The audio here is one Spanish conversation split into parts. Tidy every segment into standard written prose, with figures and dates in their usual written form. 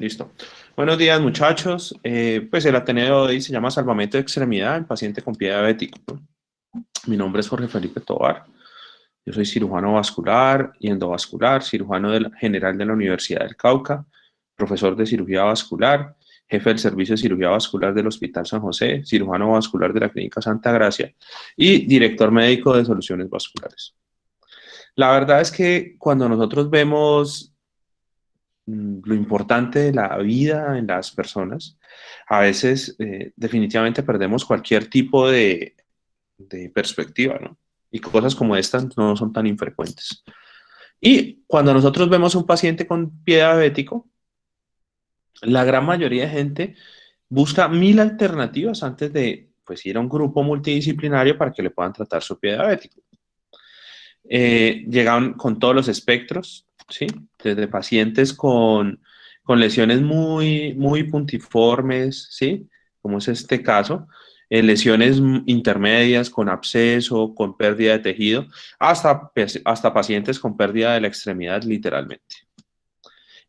Listo. Buenos días, muchachos. Pues el Ateneo de hoy se llama Salvamento de Extremidad en paciente con pie diabético. Mi nombre es Jorge Felipe Tovar. Yo soy cirujano vascular y endovascular, general de la Universidad del Cauca, profesor de cirugía vascular, jefe del servicio de cirugía vascular del Hospital San José, cirujano vascular de la Clínica Santa Gracia y director médico de Soluciones Vasculares. La verdad es que cuando nosotros vemos lo importante de la vida en las personas, a veces definitivamente perdemos cualquier tipo de perspectiva, ¿no? Y cosas como estas no son tan infrecuentes. Y cuando nosotros vemos un paciente con pie diabético, la gran mayoría de gente busca 1000 alternativas antes de pues, ir a un grupo multidisciplinario para que le puedan tratar su pie diabético. Llegan con todos los espectros, ¿sí? Desde pacientes con lesiones muy puntiformes, ¿sí? Como es este caso, lesiones intermedias con absceso, con pérdida de tejido, hasta pacientes con pérdida de la extremidad literalmente.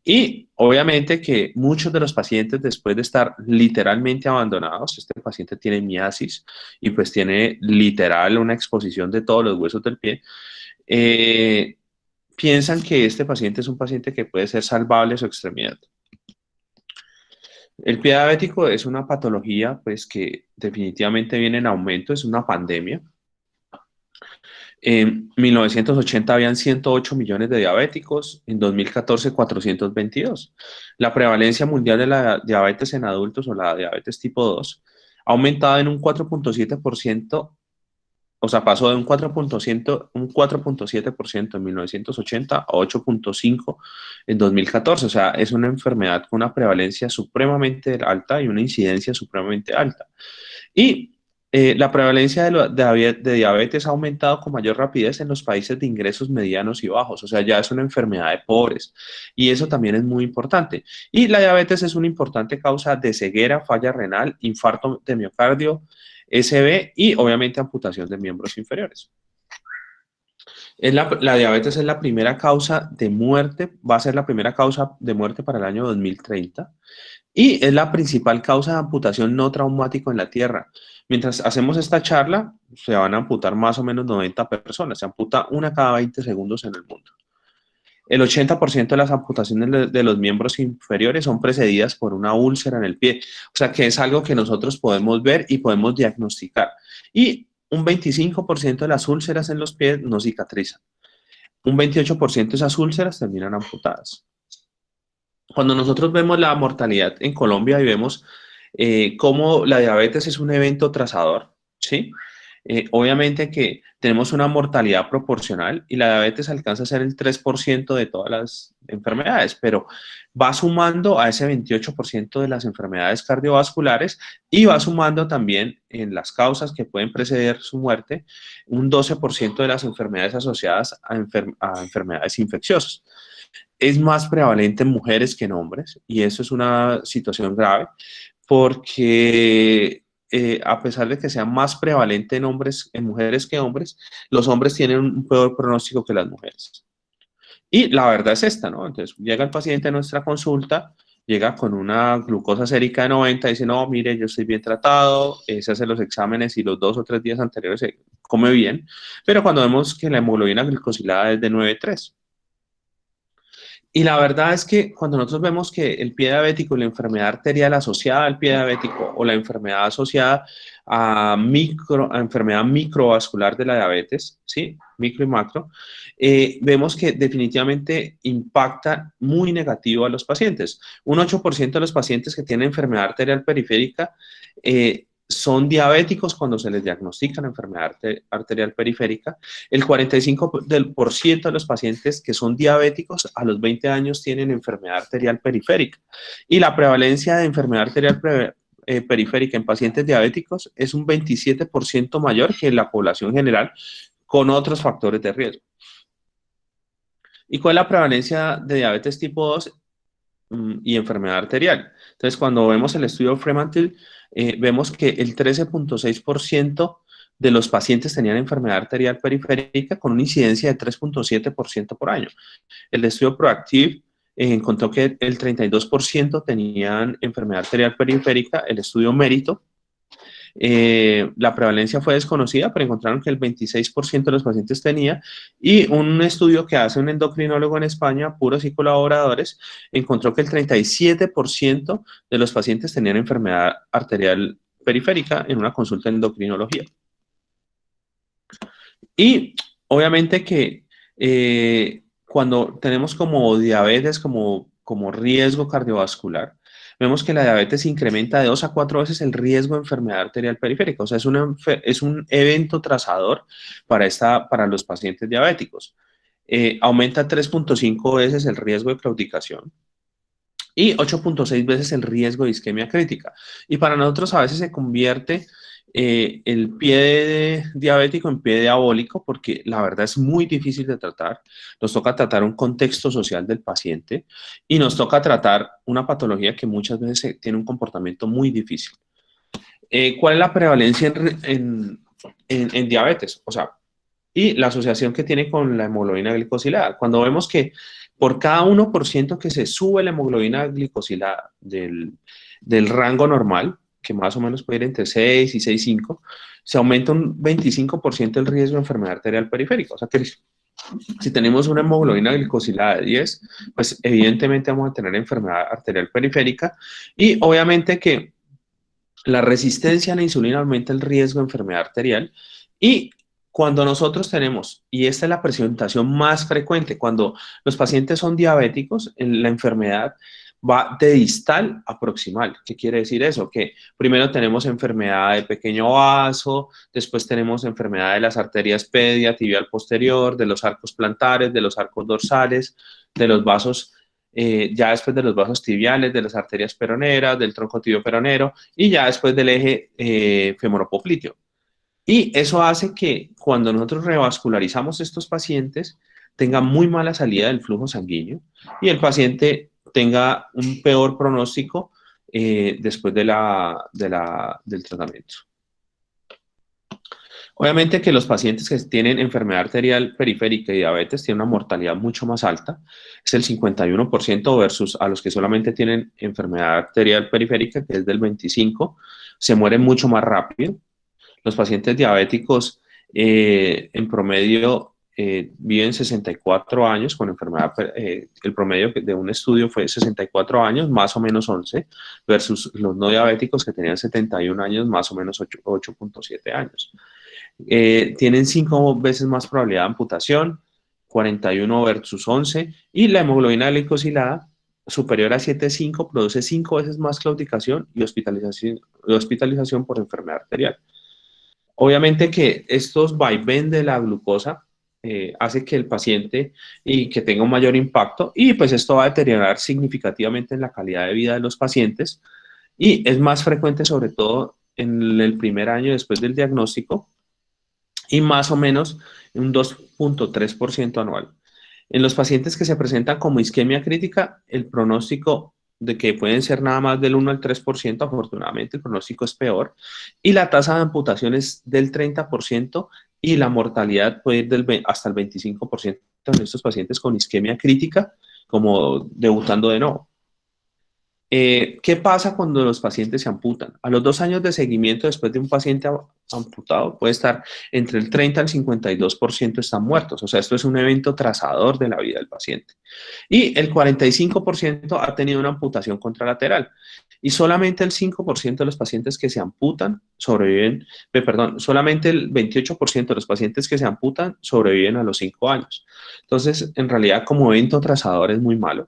Y obviamente que muchos de los pacientes, después de estar literalmente abandonados, este paciente tiene miasis y pues tiene literal una exposición de todos los huesos del pie, eh, piensan que este paciente es un paciente que puede ser salvable su extremidad. El pie diabético es una patología pues, que definitivamente viene en aumento, es una pandemia. En 1980 habían 108 millones de diabéticos, en 2014 422. La prevalencia mundial de la diabetes en adultos o la diabetes tipo 2 ha aumentado en un 4.7%. O sea, pasó de un 4.7% en 1980 a 8.5% en 2014. O sea, es una enfermedad con una prevalencia supremamente alta y una incidencia supremamente alta. Y la prevalencia de diabetes ha aumentado con mayor rapidez en los países de ingresos medianos y bajos. O sea, ya es una enfermedad de pobres. Y eso también es muy importante. Y la diabetes es una importante causa de ceguera, falla renal, infarto de miocardio, SB y obviamente amputación de miembros inferiores. La diabetes es la primera causa de muerte, va a ser la primera causa de muerte para el año 2030 y es la principal causa de amputación no traumático en la Tierra. Mientras hacemos esta charla, se van a amputar más o menos 90 personas, se amputa una cada 20 segundos en el mundo. El 80% de las amputaciones de los miembros inferiores son precedidas por una úlcera en el pie. O sea que es algo que nosotros podemos ver y podemos diagnosticar. Y un 25% de las úlceras en los pies no cicatrizan. Un 28% de esas úlceras terminan amputadas. Cuando nosotros vemos la mortalidad en Colombia y vemos cómo la diabetes es un evento trazador, ¿sí? Obviamente que tenemos una mortalidad proporcional y la diabetes alcanza a ser el 3% de todas las enfermedades, pero va sumando a ese 28% de las enfermedades cardiovasculares y va sumando también en las causas que pueden preceder su muerte un 12% de las enfermedades asociadas a enfermedades infecciosas. Es más prevalente en mujeres que en hombres y eso es una situación grave porque a pesar de que sea más prevalente en mujeres que hombres, los hombres tienen un peor pronóstico que las mujeres. Y la verdad es esta, ¿no? Entonces llega el paciente a nuestra consulta, llega con una glucosa sérica de 90 y dice, no, mire, yo estoy bien tratado, se hace los exámenes y los 2 o 3 días anteriores se come bien, pero cuando vemos que la hemoglobina glicosilada es de 9,3. Y la verdad es que cuando nosotros vemos que el pie diabético y la enfermedad arterial asociada al pie diabético o la enfermedad asociada a enfermedad microvascular de la diabetes, ¿sí? Micro y macro, vemos que definitivamente impacta muy negativo a los pacientes. Un 8% de los pacientes que tienen enfermedad arterial periférica son diabéticos cuando se les diagnostica la enfermedad arterial periférica. El 45% de los pacientes que son diabéticos a los 20 años tienen enfermedad arterial periférica. Y la prevalencia de enfermedad arterial periférica en pacientes diabéticos es un 27% mayor que en la población general con otros factores de riesgo. ¿Y cuál es la prevalencia de diabetes tipo 2 y enfermedad arterial? Entonces, cuando vemos el estudio Fremantle, vemos que el 13.6% de los pacientes tenían enfermedad arterial periférica con una incidencia de 3.7% por año. El estudio Proactive encontró que el 32% tenían enfermedad arterial periférica, el estudio Mérito. La prevalencia fue desconocida, pero encontraron que el 26% de los pacientes tenía, y un estudio que hace un endocrinólogo en España, puros y colaboradores, encontró que el 37% de los pacientes tenían enfermedad arterial periférica en una consulta de endocrinología. Y obviamente que cuando tenemos como diabetes como riesgo cardiovascular, vemos que la diabetes incrementa de 2 a 4 veces el riesgo de enfermedad arterial periférica. O sea, es un evento trazador para los pacientes diabéticos. Aumenta 3.5 veces el riesgo de claudicación y 8.6 veces el riesgo de isquemia crítica. Y para nosotros a veces se convierte el pie diabético en pie diabólico, porque la verdad es muy difícil de tratar. Nos toca tratar un contexto social del paciente y nos toca tratar una patología que muchas veces tiene un comportamiento muy difícil. ¿Cuál es la prevalencia en diabetes? O sea, y la asociación que tiene con la hemoglobina glicosilada. Cuando vemos que por cada 1% que se sube la hemoglobina glicosilada del rango normal, que más o menos puede ir entre 6 y 6,5, se aumenta un 25% el riesgo de enfermedad arterial periférica. O sea que si tenemos una hemoglobina glicosilada de 10, pues evidentemente vamos a tener enfermedad arterial periférica, y obviamente que la resistencia a la insulina aumenta el riesgo de enfermedad arterial. Y cuando nosotros tenemos, y esta es la presentación más frecuente, cuando los pacientes son diabéticos, la enfermedad va de distal a proximal. ¿Qué quiere decir eso? Que primero tenemos enfermedad de pequeño vaso, después tenemos enfermedad de las arterias pedia, tibial posterior, de los arcos plantares, de los arcos dorsales, de los vasos, ya después de los vasos tibiales, de las arterias peroneras, del tronco tibio peronero, y ya después del eje femoropopliteo. Y eso hace que cuando nosotros revascularizamos estos pacientes, tengan muy mala salida del flujo sanguíneo y el paciente tenga un peor pronóstico después del tratamiento. Obviamente que los pacientes que tienen enfermedad arterial periférica y diabetes tienen una mortalidad mucho más alta, es el 51% versus a los que solamente tienen enfermedad arterial periférica, que es del 25%, se mueren mucho más rápido. Los pacientes diabéticos en promedio viven 64 años con enfermedad, el promedio de un estudio fue 64 años, más o menos 11, versus los no diabéticos que tenían 71 años, más o menos 8.7 años. Tienen 5 veces más probabilidad de amputación, 41 versus 11, y la hemoglobina glicosilada superior a 7,5 produce 5 veces más claudicación y hospitalización por enfermedad arterial. Obviamente que estos vaivén de la glucosa hace que el paciente y que tenga un mayor impacto, y pues esto va a deteriorar significativamente en la calidad de vida de los pacientes, y es más frecuente sobre todo en el primer año después del diagnóstico, y más o menos un 2.3% anual. En los pacientes que se presentan como isquemia crítica, el pronóstico de que pueden ser nada más del 1 al 3%, afortunadamente el pronóstico es peor, y la tasa de amputación es del 30%, y la mortalidad puede ir hasta el 25% en estos pacientes con isquemia crítica, como debutando de nuevo. ¿Qué pasa cuando los pacientes se amputan? A los 2 años de seguimiento después de un paciente amputado puede estar entre el 30 al 52% están muertos. O sea, esto es un evento trazador de la vida del paciente. Y el 45% ha tenido una amputación contralateral. Y solamente el 5% de los pacientes que se amputan sobreviven, solamente el 28% de los pacientes que se amputan sobreviven a los 5 años. Entonces, en realidad, como evento trazador es muy malo.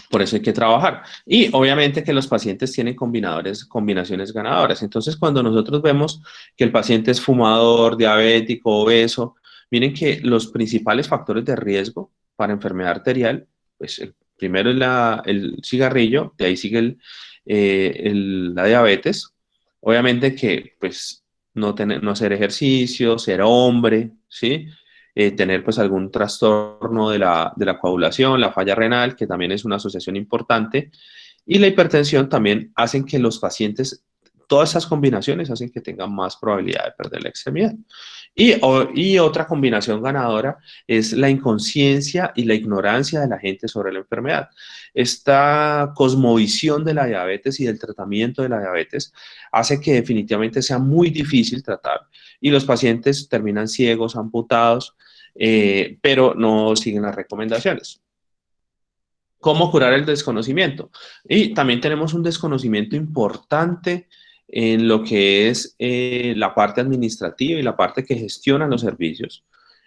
Por eso hay que trabajar. Y obviamente que los pacientes tienen combinaciones ganadoras. Entonces, cuando nosotros vemos que el paciente es fumador, diabético, obeso, miren que los principales factores de riesgo para enfermedad arterial, pues el primero es el cigarrillo, de ahí sigue la diabetes. Obviamente que pues no hacer ejercicio, ser hombre, ¿sí? Tener pues algún trastorno de la coagulación, la falla renal, que también es una asociación importante, y la hipertensión también hacen que los pacientes, todas esas combinaciones hacen que tengan más probabilidad de perder la extremidad. Y otra combinación ganadora es la inconsciencia y la ignorancia de la gente sobre la enfermedad. Esta cosmovisión de la diabetes y del tratamiento de la diabetes hace que definitivamente sea muy difícil tratar y los pacientes terminan ciegos, amputados, pero no siguen las recomendaciones. ¿Cómo curar el desconocimiento? Y también tenemos un desconocimiento importante en lo que es la parte administrativa y la parte que gestiona los servicios.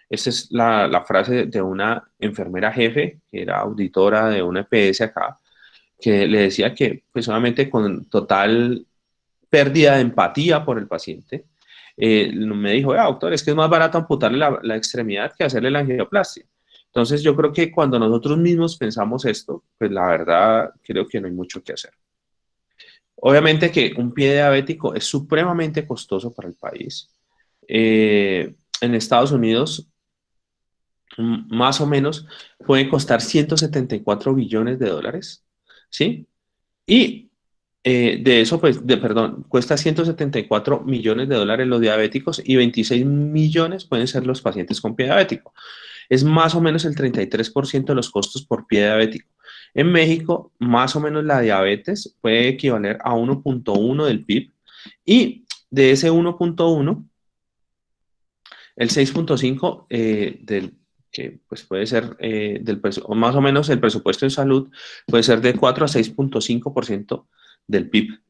Esa es la frase de una enfermera jefe, que era auditora de una EPS acá, que le decía que pues solamente con total pérdida de empatía por el paciente, me dijo, doctor, es que es más barato amputarle la extremidad que hacerle la angioplastia. Entonces yo creo que cuando nosotros mismos pensamos esto, pues la verdad creo que no hay mucho que hacer. Obviamente que un pie diabético es supremamente costoso para el país. En Estados Unidos, más o menos, puede costar 174 billones de dólares, ¿sí? Y de eso, pues, perdón, cuesta 174 millones de dólares los diabéticos y 26 millones pueden ser los pacientes con pie diabético. Es más o menos el 33% de los costos por pie diabético. En México, más o menos la diabetes puede equivaler a 1.1 del PIB y de ese 1.1, el 6.5 del que pues puede ser o más o menos el presupuesto en salud puede ser de 4 a 6.5% del PIB.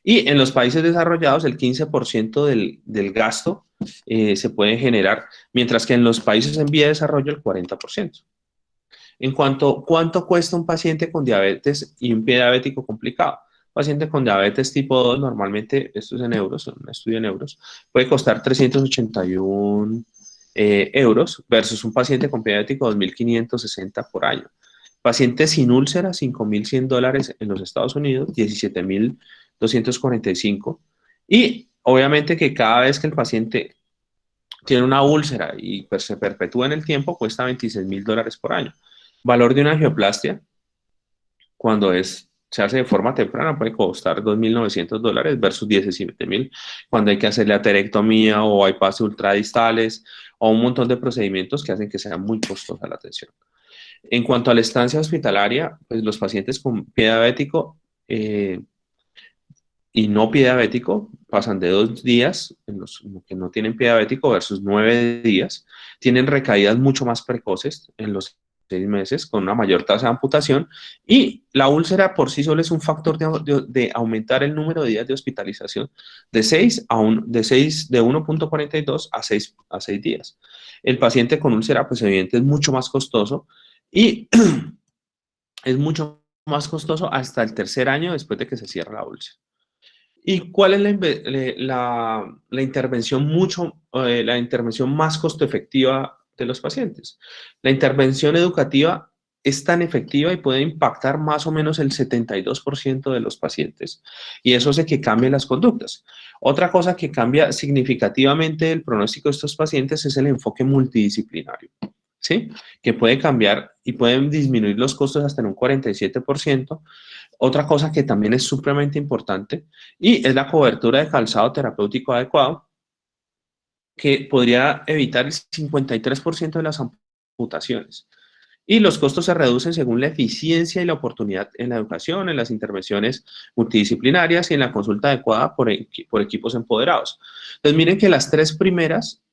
Y en los países desarrollados el 15% del gasto se puede generar, mientras que en los países en vía de desarrollo el 40%. En cuanto a cuánto cuesta un paciente con diabetes y un pie diabético complicado, un paciente con diabetes tipo 2, normalmente, esto es en euros, un estudio en euros, puede costar 381 euros versus un paciente con pie diabético 2.560 por año. Paciente sin úlcera, $5.100 en los Estados Unidos, 17.245. Y obviamente que cada vez que el paciente tiene una úlcera y pues, se perpetúa en el tiempo, cuesta $26.000 por año. Valor de una angioplastia, cuando se hace de forma temprana, puede costar $2.900 versus $17.000, cuando hay que hacerle aterectomía o bypass ultradistales o un montón de procedimientos que hacen que sea muy costosa la atención. En cuanto a la estancia hospitalaria, pues los pacientes con pie diabético y no pie diabético pasan de 2 días, en los que no tienen pie diabético, versus 9 días. Tienen recaídas mucho más precoces en los 6 meses, con una mayor tasa de amputación. Y la úlcera por sí sola es un factor de aumentar el número de días de hospitalización de 1.42 a 6 días. El paciente con úlcera, pues evidentemente es mucho más costoso y es mucho más costoso hasta el tercer año después de que se cierra la úlcera. ¿Y cuál es la intervención la intervención más costo efectiva de los pacientes? La intervención educativa es tan efectiva y puede impactar más o menos el 72% de los pacientes. Y eso hace que cambien las conductas. Otra cosa que cambia significativamente el pronóstico de estos pacientes es el enfoque multidisciplinario, ¿sí? Que puede cambiar y pueden disminuir los costos hasta en un 47%. Otra cosa que también es supremamente importante y es la cobertura de calzado terapéutico adecuado, que podría evitar el 53% de las amputaciones. Y los costos se reducen según la eficiencia y la oportunidad en la educación, en las intervenciones multidisciplinarias y en la consulta adecuada por equipos empoderados. Entonces, miren que las 3 primeras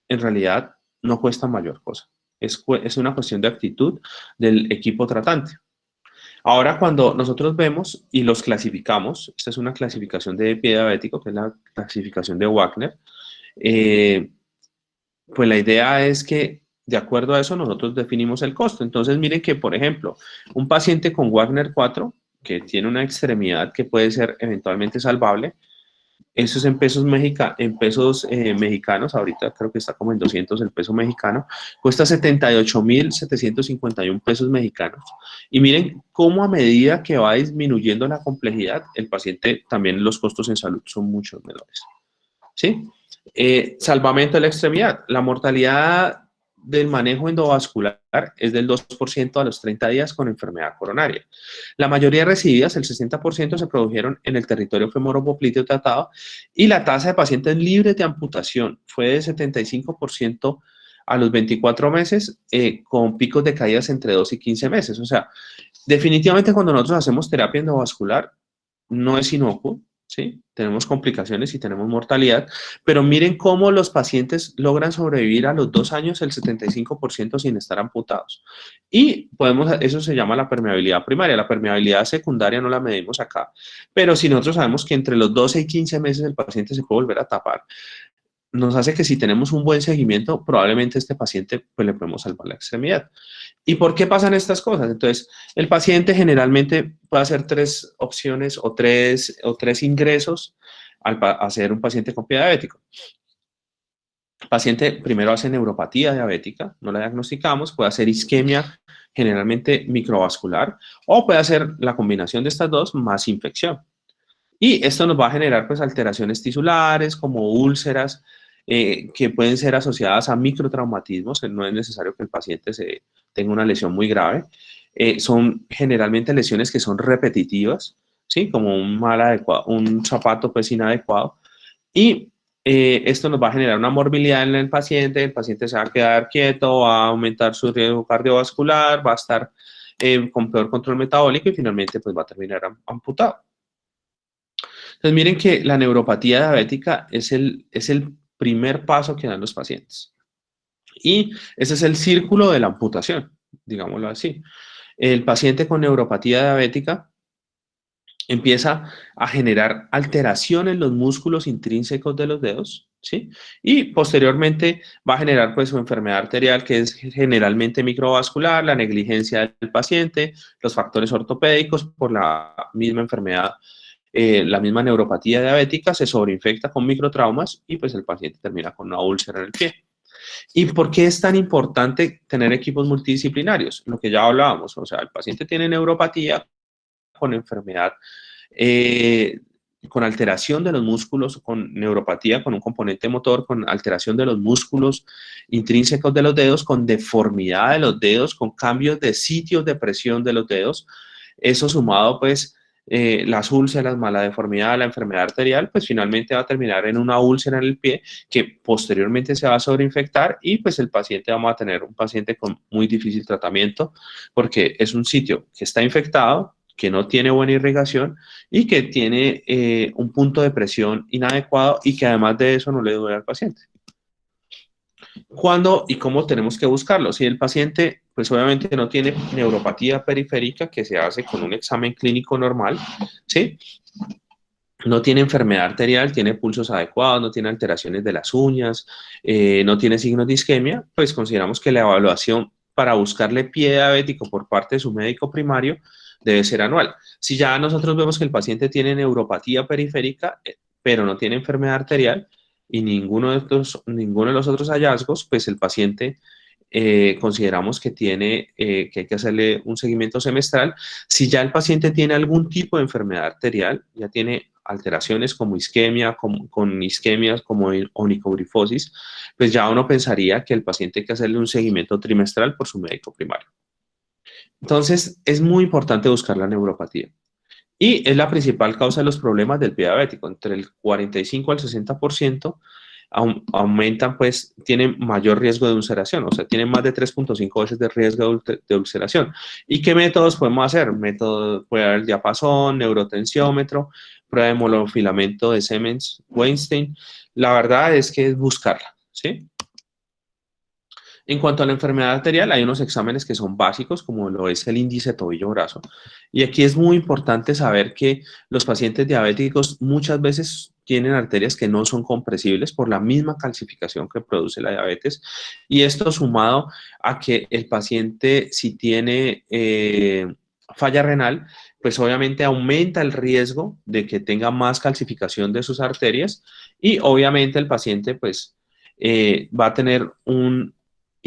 en realidad no cuestan mayor cosa. Es una cuestión de actitud del equipo tratante. Ahora, cuando nosotros vemos y los clasificamos, esta es una clasificación de pie diabético, que es la clasificación de Wagner, pues la idea es que de acuerdo a eso nosotros definimos el costo. Entonces, miren que, por ejemplo, un paciente con Wagner 4, que tiene una extremidad que puede ser eventualmente salvable, eso es en pesos, mexicanos, ahorita creo que está como en 200 el peso mexicano, cuesta 78.751 pesos mexicanos. Y miren cómo a medida que va disminuyendo la complejidad, el paciente, también los costos en salud son mucho menores. ¿Sí? Salvamento de la extremidad. La mortalidad del manejo endovascular es del 2% a los 30 días con enfermedad coronaria. La mayoría de recididas, el 60%, se produjeron en el territorio femoropopliteo tratado y la tasa de pacientes libres de amputación fue de 75% a los 24 meses, con picos de caídas entre 2 y 15 meses. O sea, definitivamente cuando nosotros hacemos terapia endovascular, no es inocuo, ¿sí? Tenemos complicaciones y tenemos mortalidad, pero miren cómo los pacientes logran sobrevivir a los 2 años el 75% sin estar amputados. Y eso se llama la permeabilidad primaria. La permeabilidad secundaria no la medimos acá, pero si nosotros sabemos que entre los 12 y 15 meses el paciente se puede volver a tapar, nos hace que si tenemos un buen seguimiento, probablemente a este paciente pues, le podemos salvar la extremidad. ¿Y por qué pasan estas cosas? Entonces, el paciente generalmente puede hacer 3 opciones o tres ingresos al hacer un paciente con pie diabético. El paciente primero hace neuropatía diabética, no la diagnosticamos, puede hacer isquemia, generalmente microvascular, o puede hacer la combinación de estas dos más infección. Y esto nos va a generar pues alteraciones tisulares como úlceras que pueden ser asociadas a microtraumatismos. No es necesario que el paciente tenga una lesión muy grave. Son generalmente lesiones que son repetitivas, ¿sí? Como un zapato pues inadecuado. Y esto nos va a generar una morbilidad en el paciente se va a quedar quieto, va a aumentar su riesgo cardiovascular, va a estar con peor control metabólico y finalmente pues va a terminar amputado. Entonces, miren que la neuropatía diabética es el primer paso que dan los pacientes. Y ese es el círculo de la amputación, digámoslo así. El paciente con neuropatía diabética empieza a generar alteración en los músculos intrínsecos de los dedos, ¿sí? Y posteriormente va a generar pues su enfermedad arterial, que es generalmente microvascular, la negligencia del paciente, los factores ortopédicos por la misma enfermedad, la misma neuropatía diabética se sobreinfecta con microtraumas y pues el paciente termina con una úlcera en el pie. ¿Y por qué es tan importante tener equipos multidisciplinarios? Lo que ya hablábamos, o sea, el paciente tiene neuropatía con enfermedad, eh, con alteración de los músculos, con neuropatía, con un componente motor, con alteración de los músculos intrínsecos de los dedos, con deformidad de los dedos, con cambios de sitios de presión de los dedos. Eso sumado, pues, las úlceras, más la deformidad, la enfermedad arterial, pues finalmente va a terminar en una úlcera en el pie que posteriormente se va a sobreinfectar y pues el paciente, vamos a tener un paciente con muy difícil tratamiento porque es un sitio que está infectado, que no tiene buena irrigación y que tiene un punto de presión inadecuado y que además de eso no le duele al paciente. ¿Cuándo y cómo tenemos que buscarlo? Si el paciente, pues obviamente no tiene neuropatía periférica que se hace con un examen clínico normal, ¿sí? No tiene enfermedad arterial, tiene pulsos adecuados, no tiene alteraciones de las uñas, no tiene signos de isquemia, pues consideramos que la evaluación para buscarle pie diabético por parte de su médico primario debe ser anual. Si ya nosotros vemos que el paciente tiene neuropatía periférica, pero no tiene enfermedad arterial y ninguno de los otros hallazgos, pues el paciente consideramos que que hay que hacerle un seguimiento semestral. Si ya el paciente tiene algún tipo de enfermedad arterial, ya tiene alteraciones como isquemia, con isquemias como onicobrifosis, pues ya uno pensaría que el paciente hay que hacerle un seguimiento trimestral por su médico primario. Entonces, es muy importante buscar la neuropatía. Y es la principal causa de los problemas del pie diabético. Entre el 45 al 60% aumentan, pues, tienen mayor riesgo de ulceración, o sea, tienen más de 3.5 veces de riesgo de ulceración. ¿Y qué métodos podemos hacer? Puede haber el diapasón, neurotensiómetro, prueba de monofilamento de Siemens-Weinstein. La verdad es que es buscarla, ¿sí? En cuanto a la enfermedad arterial, hay unos exámenes que son básicos, como lo es el índice tobillo-brazo. Y aquí es muy importante saber que los pacientes diabéticos muchas veces tienen arterias que no son compresibles por la misma calcificación que produce la diabetes. Y esto sumado a que el paciente, si tiene falla renal, pues obviamente aumenta el riesgo de que tenga más calcificación de sus arterias y obviamente el paciente pues va a tener un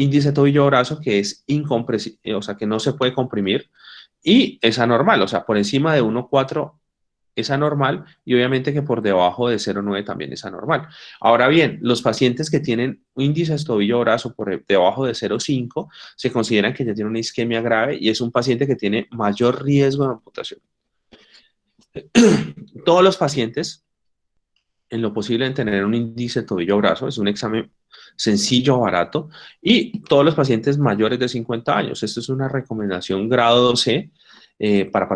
índice tobillo-brazo que es incompresible, o sea, que no se puede comprimir y es anormal, o sea, por encima de 1,4 es anormal y obviamente que por debajo de 0,9 también es anormal. Ahora bien, los pacientes que tienen índices tobillo-brazo por debajo de 0,5 se consideran que ya tienen una isquemia grave y es un paciente que tiene mayor riesgo de amputación. Todos los pacientes, en lo posible, en tener un índice tobillo-brazo, es un examen sencillo, barato, y todos los pacientes mayores de 50 años. Esto es una recomendación grado 2C para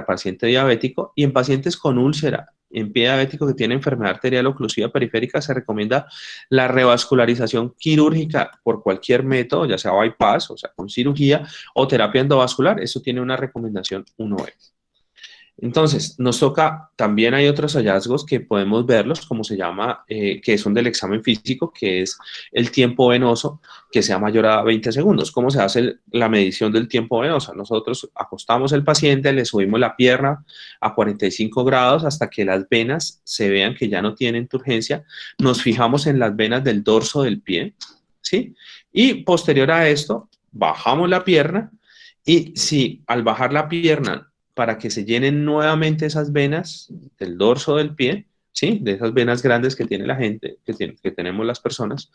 paciente diabético, y en pacientes con úlcera en pie diabético que tiene enfermedad arterial oclusiva periférica se recomienda la revascularización quirúrgica por cualquier método, ya sea bypass, o sea, con cirugía, o terapia endovascular. Eso tiene una recomendación 1B. Entonces, nos toca, también hay otros hallazgos que podemos verlos, como se llama, que son del examen físico, que es el tiempo venoso que sea mayor a 20 segundos. ¿Cómo se hace la medición del tiempo venoso? Nosotros acostamos al paciente, le subimos la pierna a 45 grados hasta que las venas se vean que ya no tienen turgencia. Nos fijamos en las venas del dorso del pie, ¿sí? Y posterior a esto, bajamos la pierna y si al bajar la pierna para que se llenen nuevamente esas venas del dorso del pie, ¿sí? De esas venas grandes que tiene la gente, que tenemos las personas,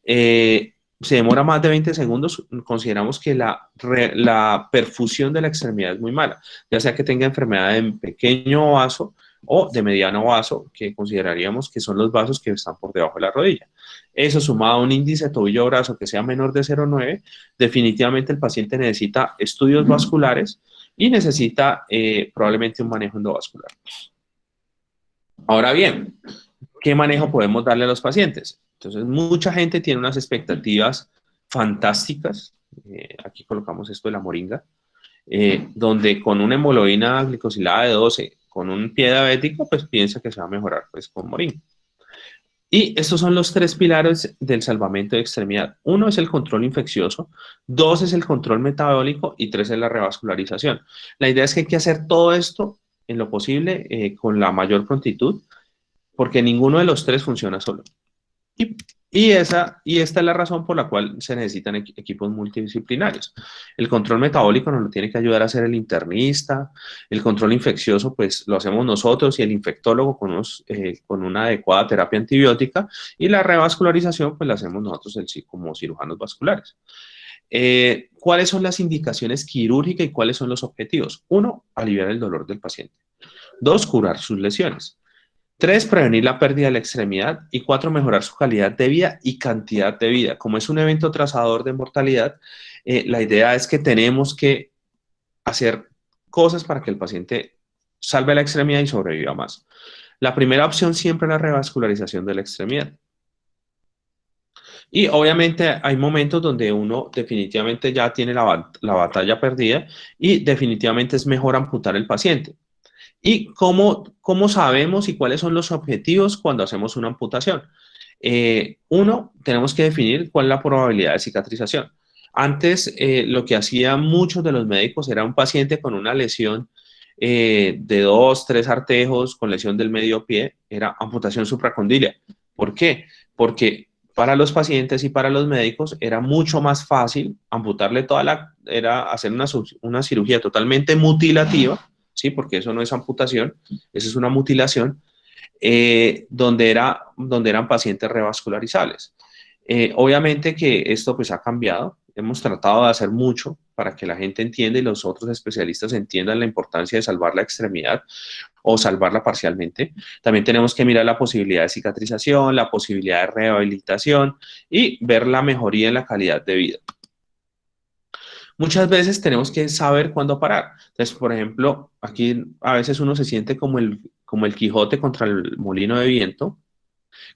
se demora más de 20 segundos, consideramos que la perfusión de la extremidad es muy mala, ya sea que tenga enfermedad de pequeño vaso o de mediano vaso, que consideraríamos que son los vasos que están por debajo de la rodilla. Eso sumado a un índice tobillo-brazo que sea menor de 0,9, definitivamente el paciente necesita estudios vasculares y necesita probablemente un manejo endovascular. Ahora bien, ¿qué manejo podemos darle a los pacientes? Entonces, mucha gente tiene unas expectativas fantásticas. Aquí colocamos esto de la moringa, donde con una hemoglobina glicosilada de 12, con un pie diabético, pues piensa que se va a mejorar pues, con moringa. Y estos son los tres pilares del salvamento de extremidad. Uno es el control infeccioso, dos es el control metabólico y tres es la revascularización. La idea es que hay que hacer todo esto en lo posible con la mayor prontitud, porque ninguno de los tres funciona solo. Y esta es la razón por la cual se necesitan equipos multidisciplinarios. El control metabólico nos lo tiene que ayudar a hacer el internista, el control infeccioso pues lo hacemos nosotros y el infectólogo con una adecuada terapia antibiótica, y la revascularización pues la hacemos nosotros como cirujanos vasculares. ¿Cuáles son las indicaciones quirúrgicas y cuáles son los objetivos? Uno, aliviar el dolor del paciente. Dos, curar sus lesiones. 3, prevenir la pérdida de la extremidad. Y 4, mejorar su calidad de vida y cantidad de vida. Como es un evento trazador de mortalidad, la idea es que tenemos que hacer cosas para que el paciente salve la extremidad y sobreviva más. La primera opción siempre es la revascularización de la extremidad. Y obviamente hay momentos donde uno definitivamente ya tiene la batalla perdida y definitivamente es mejor amputar el paciente. ¿Y cómo sabemos y cuáles son los objetivos cuando hacemos una amputación? Uno, tenemos que definir cuál es la probabilidad de cicatrización. Antes, lo que hacían muchos de los médicos era un paciente con una lesión de 2, 3 artejos, con lesión del medio pie, era amputación supracondilia. ¿Por qué? Porque para los pacientes y para los médicos era mucho más fácil amputarle era hacer una cirugía totalmente mutilativa, ¿sí? Porque eso no es amputación, eso es una mutilación, donde eran pacientes revascularizables. Obviamente que esto pues ha cambiado, hemos tratado de hacer mucho para que la gente entienda y los otros especialistas entiendan la importancia de salvar la extremidad o salvarla parcialmente. También tenemos que mirar la posibilidad de cicatrización, la posibilidad de rehabilitación y ver la mejoría en la calidad de vida. Muchas veces tenemos que saber cuándo parar. Entonces, por ejemplo, aquí a veces uno se siente como el Quijote contra el molino de viento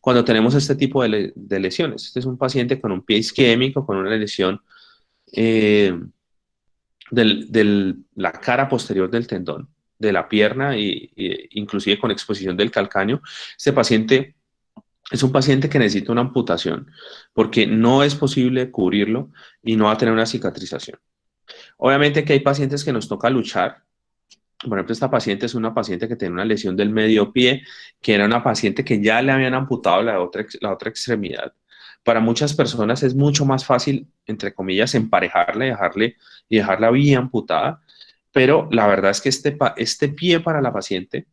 cuando tenemos este tipo de lesiones. Este es un paciente con un pie isquémico, con una lesión de la cara posterior del tendón, de la pierna inclusive con exposición del calcáneo. Este paciente es un paciente que necesita una amputación porque no es posible cubrirlo y no va a tener una cicatrización. Obviamente que hay pacientes que nos toca luchar. Por ejemplo, esta paciente es una paciente que tiene una lesión del medio pie, que era una paciente que ya le habían amputado la otra extremidad. Para muchas personas es mucho más fácil, entre comillas, emparejarla y dejarla bien amputada, pero la verdad es que este pie para la paciente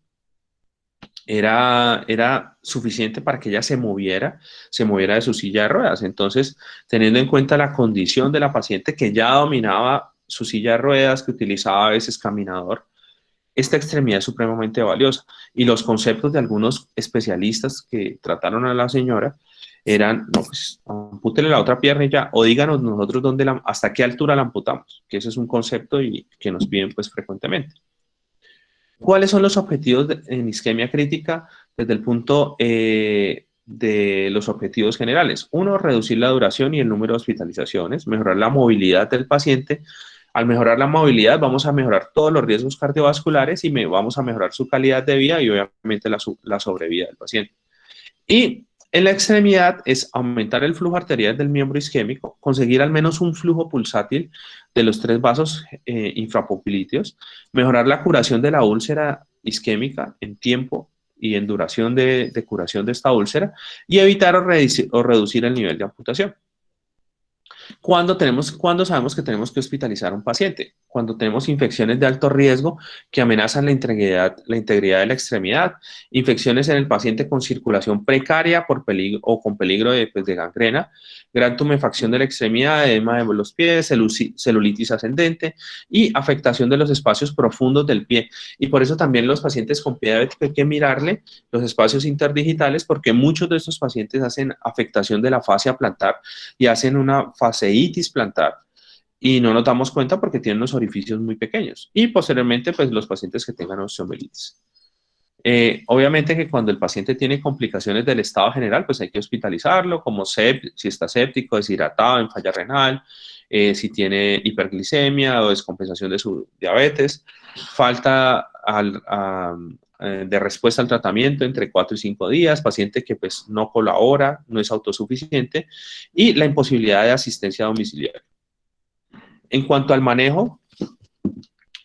era suficiente para que ella se moviera de su silla de ruedas. Entonces, teniendo en cuenta la condición de la paciente que ya dominaba su silla de ruedas, que utilizaba a veces caminador, esta extremidad es supremamente valiosa. Y los conceptos de algunos especialistas que trataron a la señora eran, no, pues, ampútele la otra pierna y ya, o díganos nosotros hasta qué altura la amputamos, que ese es un concepto y que nos piden pues frecuentemente. ¿Cuáles son los objetivos en isquemia crítica desde el punto de los objetivos generales? Uno, reducir la duración y el número de hospitalizaciones, mejorar la movilidad del paciente. Al mejorar la movilidad vamos a mejorar todos los riesgos cardiovasculares y vamos a mejorar su calidad de vida y obviamente la sobrevida del paciente. Y en la extremidad es aumentar el flujo arterial del miembro isquémico, conseguir al menos un flujo pulsátil de los 3 vasos infrapopilíteos, mejorar la curación de la úlcera isquémica en tiempo y en duración de curación de esta úlcera y evitar o reducir el nivel de amputación. ¿Cuándo sabemos que tenemos que hospitalizar a un paciente? Cuando tenemos infecciones de alto riesgo que amenazan la integridad de la extremidad, infecciones en el paciente con circulación precaria por peligro, o con peligro de gangrena, gran tumefacción de la extremidad, edema de los pies, celulitis ascendente y afectación de los espacios profundos del pie. Y por eso también los pacientes con pie diabético hay que mirarle los espacios interdigitales porque muchos de estos pacientes hacen afectación de la fascia plantar y hacen una fasciitis plantar y no nos damos cuenta porque tienen unos orificios muy pequeños. Y posteriormente, pues los pacientes que tengan osteomielitis. Obviamente que cuando el paciente tiene complicaciones del estado general, pues hay que hospitalizarlo, como si está séptico, deshidratado, en falla renal, si tiene hiperglicemia o descompensación de su diabetes, falta de respuesta al tratamiento entre 4 y 5 días, paciente que pues no colabora, no es autosuficiente y la imposibilidad de asistencia domiciliaria. En cuanto al manejo,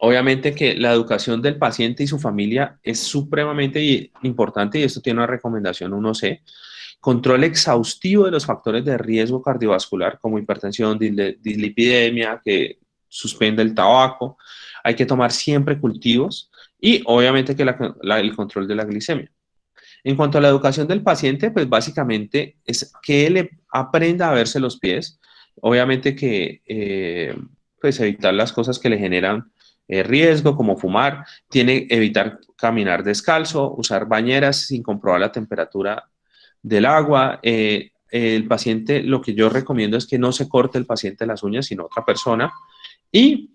obviamente que la educación del paciente y su familia es supremamente importante y esto tiene una recomendación 1C. Control exhaustivo de los factores de riesgo cardiovascular como hipertensión, dislipidemia, que suspende el tabaco. Hay que tomar siempre cultivos y obviamente que el control de la glicemia. En cuanto a la educación del paciente, pues básicamente es que él aprenda a verse los pies. Obviamente que pues evitar las cosas que le generan riesgo, como fumar, evitar caminar descalzo, usar bañeras sin comprobar la temperatura del agua. El paciente, lo que yo recomiendo es que no se corte el paciente las uñas, sino otra persona, y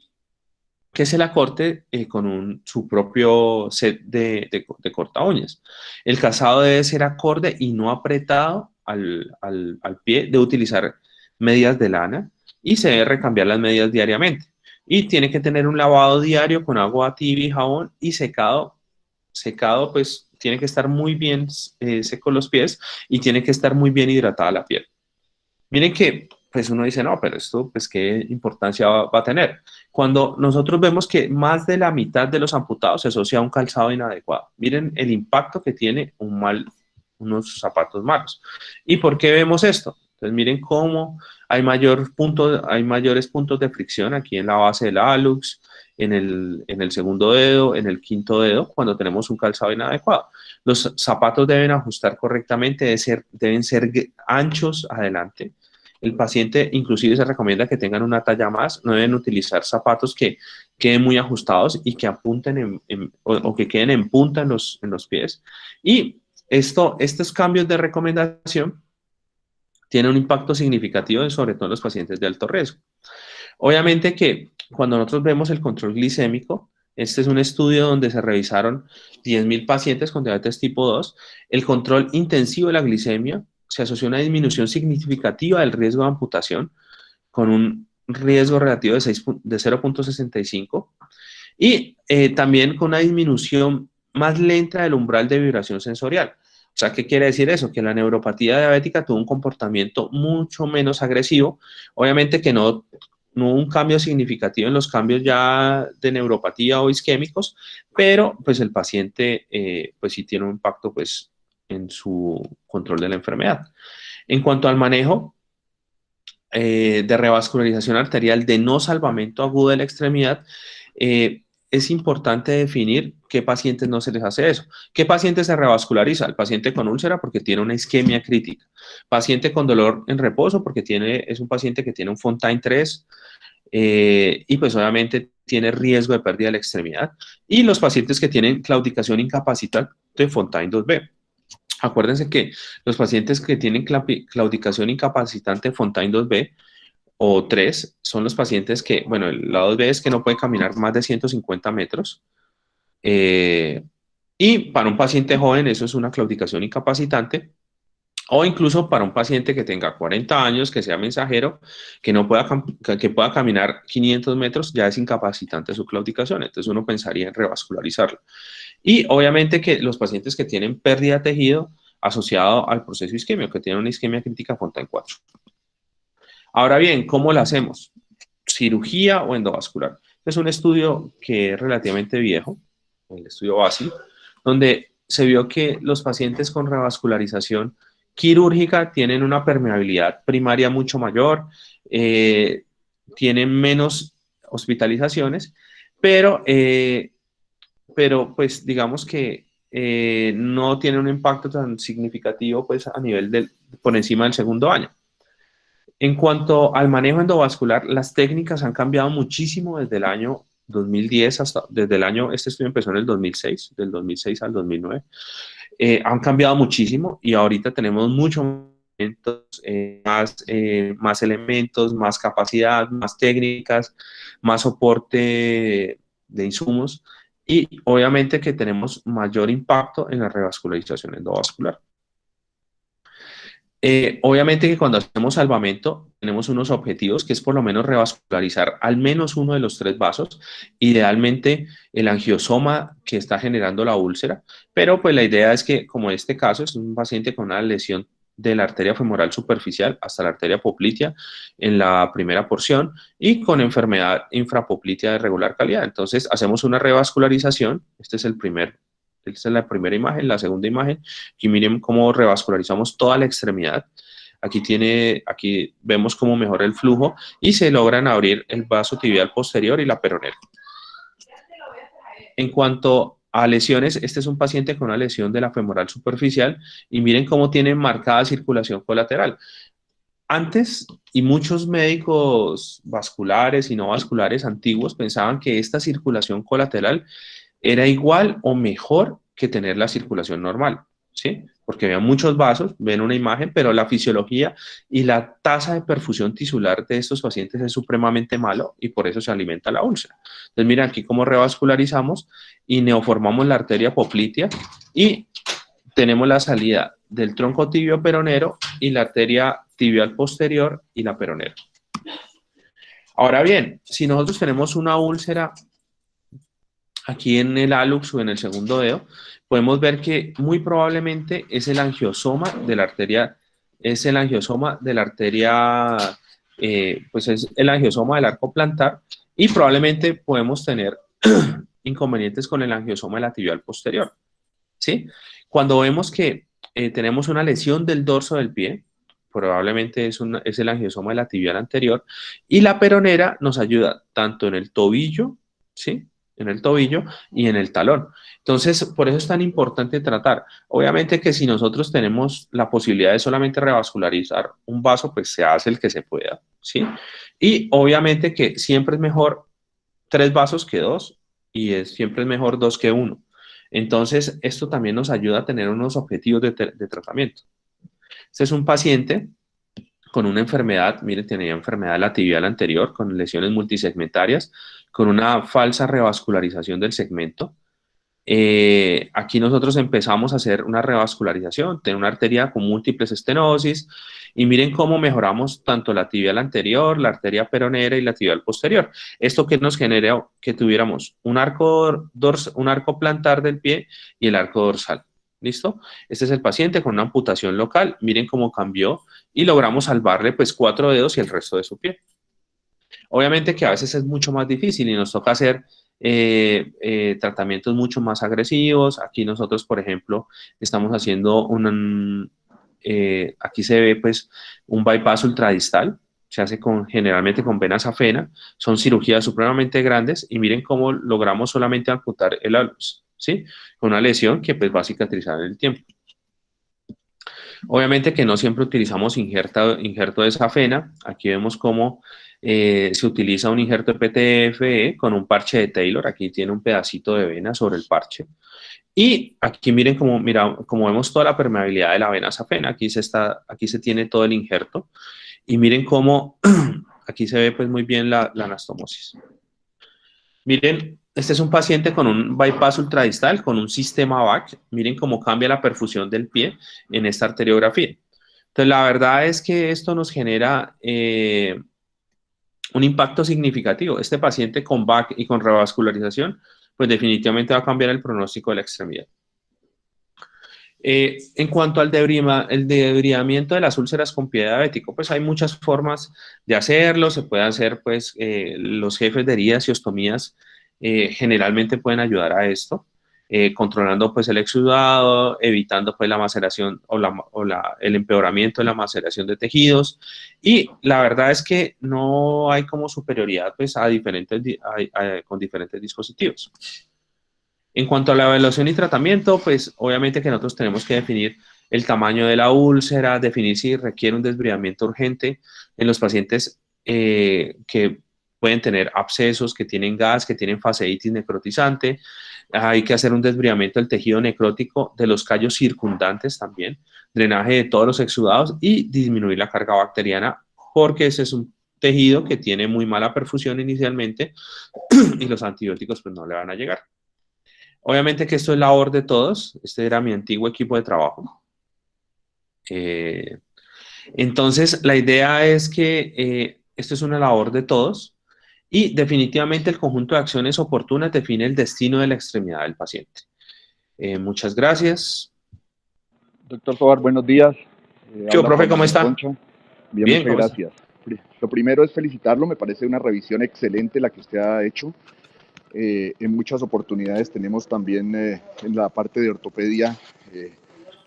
que se la corte con su propio set de corta uñas. El calzado debe ser acorde y no apretado al pie, de utilizar medias de lana y se debe recambiar las medias diariamente. Y tiene que tener un lavado diario con agua tibia y jabón y secado pues tiene que estar muy bien seco los pies y tiene que estar muy bien hidratada la piel. Miren que pues uno dice, no, pero esto, pues, ¿qué importancia va a tener? Cuando nosotros vemos que más de la mitad de los amputados se asocia a un calzado inadecuado. Miren el impacto que tiene unos zapatos malos. ¿Y por qué vemos esto? Entonces, miren cómo hay mayores puntos de fricción aquí en la base del hallux, en el segundo dedo, en el quinto dedo, cuando tenemos un calzado inadecuado. Los zapatos deben ajustar correctamente, deben ser anchos adelante. El paciente inclusive se recomienda que tengan una talla más, no deben utilizar zapatos que queden muy ajustados y que apunten o que queden en punta en los pies. Y estos cambios de recomendación tienen un impacto significativo, sobre todo en los pacientes de alto riesgo. Obviamente que cuando nosotros vemos el control glicémico, este es un estudio donde se revisaron 10.000 pacientes con diabetes tipo 2, el control intensivo de la glicemia se asoció a una disminución significativa del riesgo de amputación con un riesgo relativo de 0.65 y también con una disminución más lenta del umbral de vibración sensorial. O sea, ¿qué quiere decir eso? Que la neuropatía diabética tuvo un comportamiento mucho menos agresivo. Obviamente que no hubo un cambio significativo en los cambios ya de neuropatía o isquémicos, pero pues el paciente pues sí tiene un impacto pues en su control de la enfermedad. En cuanto al manejo de revascularización arterial de no salvamento agudo de la extremidad, es importante definir qué pacientes no se les hace eso. ¿Qué paciente se revasculariza? El paciente con úlcera porque tiene una isquemia crítica. Paciente con dolor en reposo porque es un paciente que tiene un Fontaine 3 y pues obviamente tiene riesgo de pérdida de la extremidad. Y los pacientes que tienen claudicación incapacitante Fontaine 2B. Acuérdense que los pacientes que tienen claudicación incapacitante Fontaine 2B o 3 son los pacientes que, bueno, el lado 2B es que no puede caminar más de 150 metros. eh, y para un paciente joven eso es una claudicación incapacitante. O incluso para un paciente que tenga 40 años, que sea mensajero, que pueda caminar 500 metros, ya es incapacitante su claudicación. Entonces uno pensaría en revascularizarlo. Y obviamente que los pacientes que tienen pérdida de tejido asociado al proceso isquémico, que tienen una isquemia crítica Fontaine 4. Ahora bien, ¿cómo lo hacemos? ¿Cirugía o endovascular? Es un estudio que es relativamente viejo, el estudio BASI, donde se vio que los pacientes con revascularización quirúrgica tienen una permeabilidad primaria mucho mayor, tienen menos hospitalizaciones, pero, pues digamos que no tienen un impacto tan significativo pues a nivel por encima del segundo año. En cuanto al manejo endovascular, las técnicas han cambiado muchísimo desde el año 2010 desde el año, este estudio empezó en el 2006, del 2006 al 2009. Han cambiado muchísimo y ahorita tenemos muchos más elementos, más capacidad, más técnicas, más soporte de insumos y obviamente que tenemos mayor impacto en la revascularización endovascular. Obviamente que cuando hacemos salvamento tenemos unos objetivos que es por lo menos revascularizar al menos uno de los 3 vasos, idealmente el angiosoma que está generando la úlcera, pero pues la idea es que como en este caso es un paciente con una lesión de la arteria femoral superficial hasta la arteria poplitea en la primera porción y con enfermedad infrapoplitea de regular calidad. Entonces hacemos una revascularización, esta es la primera imagen, la segunda imagen, aquí miren cómo revascularizamos toda la extremidad. Aquí vemos cómo mejora el flujo y se logran abrir el vaso tibial posterior y la peronera. En cuanto a lesiones, este es un paciente con una lesión de la femoral superficial y miren cómo tiene marcada circulación colateral. Antes, y muchos médicos vasculares y no vasculares antiguos pensaban que esta circulación colateral era igual o mejor que tener la circulación normal, ¿sí? Porque vean muchos vasos, ven una imagen, pero la fisiología y la tasa de perfusión tisular de estos pacientes es supremamente malo y por eso se alimenta la úlcera. Entonces, miren aquí cómo revascularizamos y neoformamos la arteria poplitea y tenemos la salida del tronco tibio peronero y la arteria tibial posterior y la peronera. Ahora bien, si nosotros tenemos una úlcera aquí en el hallux o en el segundo dedo, podemos ver que muy probablemente es el angiosoma de la arteria, pues es el angiosoma del arco plantar y probablemente podemos tener inconvenientes con el angiosoma de la tibial posterior, ¿sí? Cuando vemos que tenemos una lesión del dorso del pie, probablemente es el angiosoma de la tibial anterior y la peronera nos ayuda tanto en el tobillo, ¿sí? En el tobillo y en el talón. Entonces, por eso es tan importante tratar. Obviamente que si nosotros tenemos la posibilidad de solamente revascularizar un vaso, pues se hace el que se pueda, ¿sí? Y obviamente que siempre es mejor 3 vasos que 2 y siempre es mejor 2 que 1. Entonces, esto también nos ayuda a tener unos objetivos de tratamiento. Este es un paciente con una enfermedad, mire, tenía enfermedad de la tibial anterior, con lesiones multisegmentarias, con una falsa revascularización del segmento. Aquí nosotros empezamos a hacer una revascularización, tener una arteria con múltiples estenosis, y miren cómo mejoramos tanto la tibial anterior, la arteria peronera y la tibial posterior. Esto que nos generó que tuviéramos un arco plantar del pie y el arco dorsal. ¿Listo? Este es el paciente con una amputación local. Miren cómo cambió y logramos salvarle pues 4 dedos y el resto de su pie. Obviamente que a veces es mucho más difícil y nos toca hacer tratamientos mucho más agresivos. Aquí nosotros, por ejemplo, estamos haciendo aquí se ve pues un bypass ultradistal, se hace generalmente con vena safena, son cirugías supremamente grandes y miren cómo logramos solamente amputar el alus, ¿sí? Con una lesión que pues va a cicatrizar en el tiempo. Obviamente que no siempre utilizamos injerto de safena. Aquí vemos cómo se utiliza un injerto de PTFE con un parche de Taylor. Aquí tiene un pedacito de vena sobre el parche. Y aquí miren cómo, como vemos toda la permeabilidad de la vena safena. Aquí se tiene todo el injerto. Y miren cómo aquí se ve pues muy bien la anastomosis. Miren, este es un paciente con un bypass ultradistal, con un sistema VAC. Miren cómo cambia la perfusión del pie en esta arteriografía. Entonces, la verdad es que esto nos genera un impacto significativo. Este paciente con VAC y con revascularización, pues definitivamente va a cambiar el pronóstico de la extremidad. En cuanto al el debridamiento de las úlceras con pie diabético, pues hay muchas formas de hacerlo. Se puede hacer, pues, los jefes de heridas y ostomías generalmente pueden ayudar a esto, controlando, pues, el exudado, evitando, pues, la maceración el empeoramiento de la maceración de tejidos. Y la verdad es que no hay como superioridad, pues, con diferentes dispositivos. En cuanto a la evaluación y tratamiento, pues obviamente que nosotros tenemos que definir el tamaño de la úlcera, definir si requiere un desbridamiento urgente en los pacientes que pueden tener abscesos, que tienen gas, que tienen fasciitis necrotizante. Hay que hacer un desbridamiento del tejido necrótico, de los callos circundantes también, drenaje de todos los exudados y disminuir la carga bacteriana, porque ese es un tejido que tiene muy mala perfusión inicialmente y los antibióticos pues no le van a llegar. Obviamente que esto es labor de todos. Este era mi antiguo equipo de trabajo. Entonces, la idea es que esto es una labor de todos y definitivamente el conjunto de acciones oportunas define el destino de la extremidad del paciente. Muchas gracias. Doctor Tovar, buenos días. ¿Qué, Habla profe, Juan cómo Manuel está? Concha. Bien, Bien, muchas ¿cómo está? gracias. Lo primero es felicitarlo, me parece una revisión excelente la que usted ha hecho. En muchas oportunidades tenemos también en la parte de ortopedia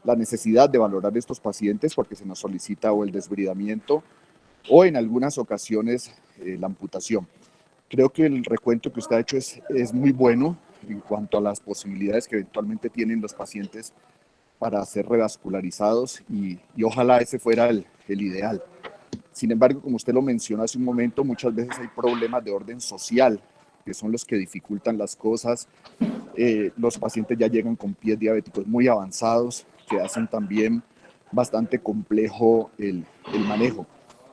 la necesidad de valorar estos pacientes porque se nos solicita o el desbridamiento o en algunas ocasiones la amputación. Creo que el recuento que usted ha hecho es muy bueno en cuanto a las posibilidades que eventualmente tienen los pacientes para ser revascularizados y ojalá ese fuera el ideal. Sin embargo, como usted lo mencionó hace un momento, muchas veces hay problemas de orden social que son los que dificultan las cosas. Los pacientes ya llegan con pies diabéticos muy avanzados que hacen también bastante complejo el manejo.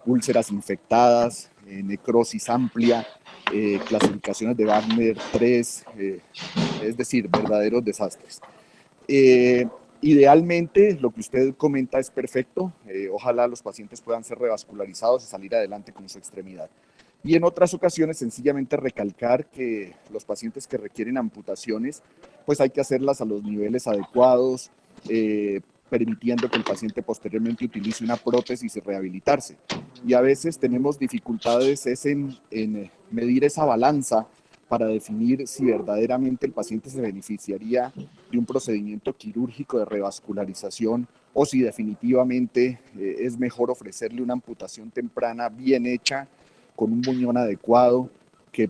Úlceras infectadas, necrosis amplia, clasificaciones de Wagner 3, es decir, verdaderos desastres. Idealmente, lo que usted comenta es perfecto. Ojalá los pacientes puedan ser revascularizados y salir adelante con su extremidad. Y en otras ocasiones, sencillamente recalcar que los pacientes que requieren amputaciones, pues hay que hacerlas a los niveles adecuados, permitiendo que el paciente posteriormente utilice una prótesis y rehabilitarse. Y a veces tenemos dificultades en medir esa balanza para definir si verdaderamente el paciente se beneficiaría de un procedimiento quirúrgico de revascularización o si definitivamente es mejor ofrecerle una amputación temprana bien hecha con un muñón adecuado que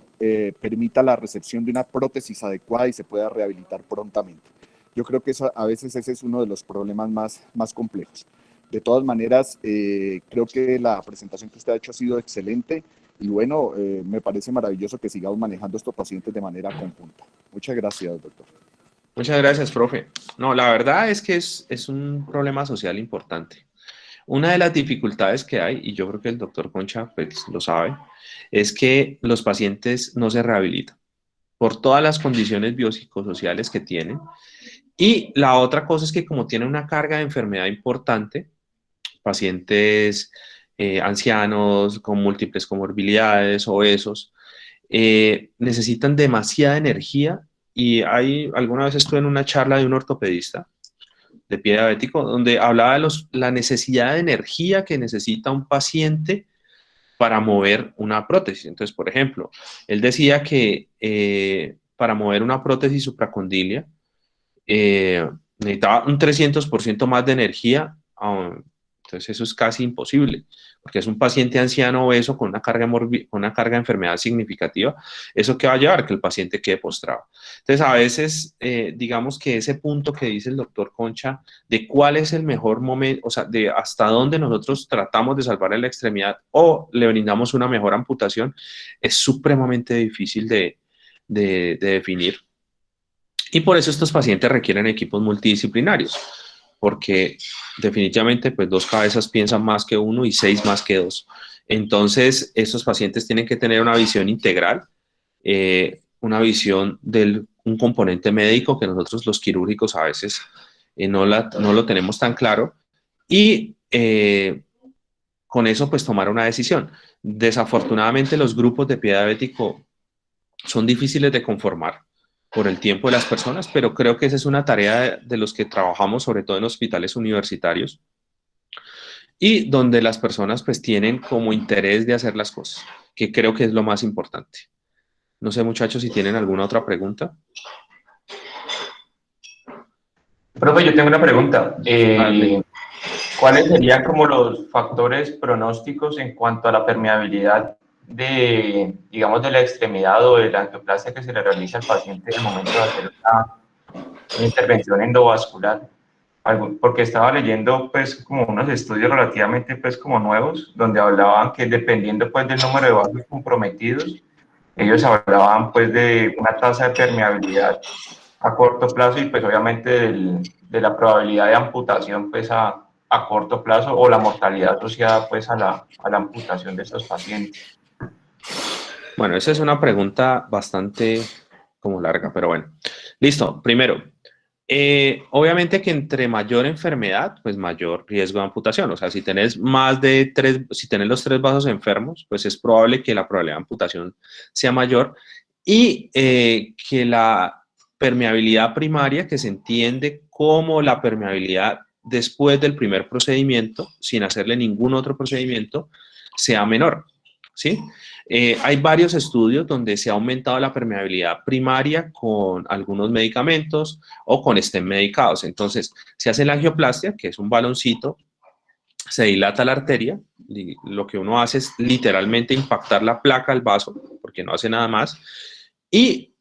permita la recepción de una prótesis adecuada y se pueda rehabilitar prontamente. Yo creo que eso, a veces ese es uno de los problemas más complejos. De todas maneras, creo que la presentación que usted ha hecho ha sido excelente y bueno, me parece maravilloso que sigamos manejando estos pacientes de manera conjunta. Muchas gracias, doctor. Muchas gracias, profe. No, la verdad es que es un problema social importante. Una de las dificultades que hay, y yo creo que el doctor Concha pues, lo sabe, es que los pacientes no se rehabilitan por todas las condiciones biopsicosociales que tienen. Y la otra cosa es que como tienen una carga de enfermedad importante, pacientes ancianos con múltiples comorbilidades, obesos, necesitan demasiada energía. Y alguna vez estuve en una charla de un ortopedista de pie diabético, donde hablaba de la necesidad de energía que necesita un paciente para mover una prótesis. Entonces, por ejemplo, él decía que para mover una prótesis supracondilia necesitaba un 300% más de energía. Entonces, eso es casi imposible. porque es un paciente anciano obeso con una con una carga de enfermedad significativa, ¿eso qué va a llevar? Que el paciente quede postrado. Entonces, a veces, digamos que ese punto que dice el doctor Concha, de cuál es el mejor momento, o sea, de hasta dónde nosotros tratamos de salvar la extremidad o le brindamos una mejor amputación, es supremamente difícil de definir. Y por eso estos pacientes requieren equipos multidisciplinarios, porque definitivamente pues 2 cabezas piensan más que uno y 6 más que 2. Entonces, estos pacientes tienen que tener una visión integral, una visión de un componente médico que nosotros los quirúrgicos a veces no lo tenemos tan claro y con eso pues tomar una decisión. Desafortunadamente los grupos de pie diabético son difíciles de conformar por el tiempo de las personas, pero creo que esa es una tarea de los que trabajamos, sobre todo en hospitales universitarios, y donde las personas pues tienen como interés de hacer las cosas, que creo que es lo más importante. No sé, muchachos, si tienen alguna otra pregunta. Profe, yo tengo una pregunta. Dale. ¿Cuáles serían como los factores pronósticos en cuanto a la permeabilidad de, digamos, de la extremidad o de la angioplastia que se le realiza al paciente en el momento de hacer una intervención endovascular? Porque estaba leyendo pues como unos estudios relativamente pues como nuevos donde hablaban que dependiendo pues del número de vasos comprometidos, ellos hablaban pues de una tasa de permeabilidad a corto plazo y pues obviamente de la probabilidad de amputación pues a corto plazo o la mortalidad asociada pues a la amputación de estos pacientes. Bueno, esa es una pregunta bastante como larga, pero bueno. Listo, primero, obviamente que entre mayor enfermedad, pues mayor riesgo de amputación. O sea, si tenés más de 3, si tenés los 3 vasos enfermos, pues es probable que la probabilidad de amputación sea mayor y que la permeabilidad primaria, que se entiende como la permeabilidad después del primer procedimiento, sin hacerle ningún otro procedimiento, sea menor, ¿sí? Hay varios estudios donde se ha aumentado la permeabilidad primaria con algunos medicamentos o con stent medicados. Entonces, se hace la angioplastia, que es un baloncito, se dilata la arteria, y lo que uno hace es literalmente impactar la placa al vaso, porque no hace nada más, y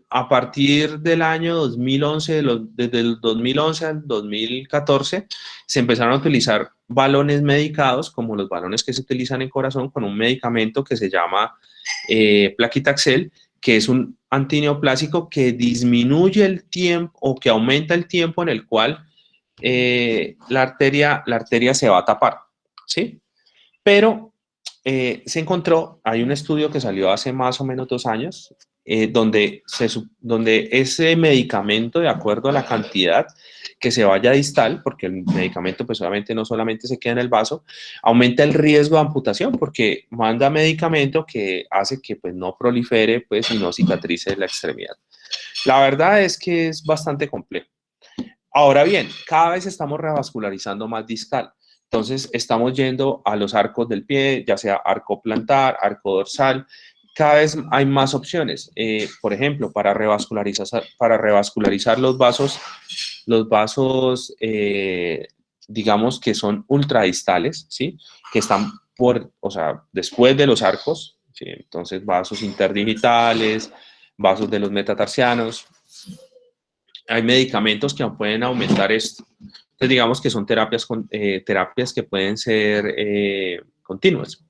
a partir del año 2011, desde el 2011 al 2014, se empezaron a utilizar balones medicados, como los balones que se utilizan en corazón, con un medicamento que se llama Plaquitaxel, que es un antineoplásico que disminuye el tiempo o que aumenta el tiempo en el cual la arteria se va a tapar, ¿sí? Pero se encontró, hay un estudio que salió hace más o menos 2 años, donde ese medicamento, de acuerdo a la cantidad que se vaya distal, porque el medicamento pues obviamente no solamente se queda en el vaso, aumenta el riesgo de amputación, porque manda medicamento que hace que pues no prolifere pues y no cicatrice la extremidad. La verdad es que es bastante complejo. Ahora bien, cada vez estamos revascularizando más distal. Entonces, estamos yendo a los arcos del pie, ya sea arco plantar, arco dorsal. Cada vez hay más opciones. Por ejemplo, para revascularizar los vasos digamos que son ultradistales, ¿sí? Que están o sea, después de los arcos, ¿sí? Entonces, vasos interdigitales, vasos de los metatarsianos. Hay medicamentos que pueden aumentar esto. Entonces, digamos que son terapias que pueden ser continuas.